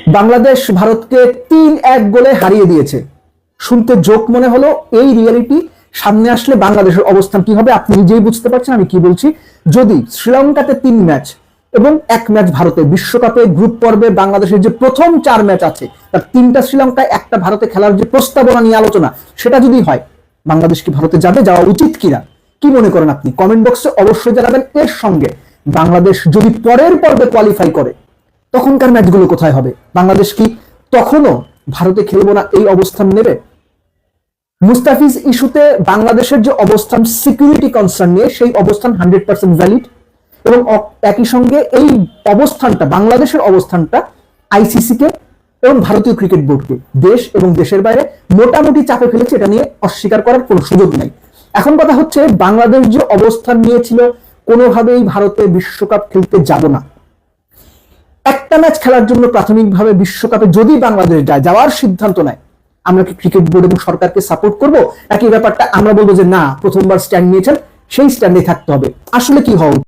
বাংলাদেশ ভারতকে 3-1 গোলে হারিয়ে দিয়েছে। শুনতে জোক মনে হলো, এই রিয়েলিটি সামনে আসলে বাংলাদেশের অবস্থান কি হবে আপনি নিজেই বুঝতে পারছেন আমি কি বলছি। যদি শ্রীলঙ্কাতে 3 ম্যাচ এবং 1 ম্যাচ ভারতে, বিশ্বকাপে গ্রুপ পর্বে বাংলাদেশের যে প্রথম 4 ম্যাচ আছে তার 3টা শ্রীলঙ্কায়, 1টা ভারতে খেলার যে প্রস্তাবনা নিয়ে আলোচনা, সেটা যদি হয়, বাংলাদেশ কি ভারতে যাবে, যাওয়া উচিত কিনা, কি মনে করেন আপনি? কমেন্ট বক্সে অবশ্যই জানাবেন। এর সঙ্গে বাংলাদেশ যদি পরের পর্বে কোয়ালিফাই করে, তখনকার ম্যাচগুলো কোথায় হবে? বাংলাদেশ কি তখনও ভারতে খেলবো না এই অবস্থান নেবে? মুস্তাফিজ ইস্যুতে বাংলাদেশের যে অবস্থান সিকিউরিটি কনসার্ন নিয়ে, সেই অবস্থান 100% ভ্যালিড, এবং একই সঙ্গে এই অবস্থানটা, বাংলাদেশের অবস্থানটা আইসিসি কে এবং ভারতীয় ক্রিকেট বোর্ডকে, দেশ এবং দেশের বাইরে মোটামুটি চাপে ফেলেছে, এটা নিয়ে অস্বীকার করার কোনো সুযোগ নাই। এখন কথা হচ্ছে, বাংলাদেশ যে অবস্থান নিয়েছিল কোনোভাবেই ভারতে বিশ্বকাপ খেলতে যাব না, একটা ম্যাচ খেলার জন্য প্রাথমিকভাবে বিশ্বকাপে যদি বাংলাদেশ যায়, যাওয়ার সিদ্ধান্ত নেয়, আমরা কি ক্রিকেট বোর্ড এবং সরকারকে সাপোর্ট করব, নাকি ব্যাপারটা আমরা বলবো যে না, প্রথমবার স্ট্যান্ড নিয়েছেন সেই স্ট্যান্ডে থাকতে হবে? আসলে কি হওয়া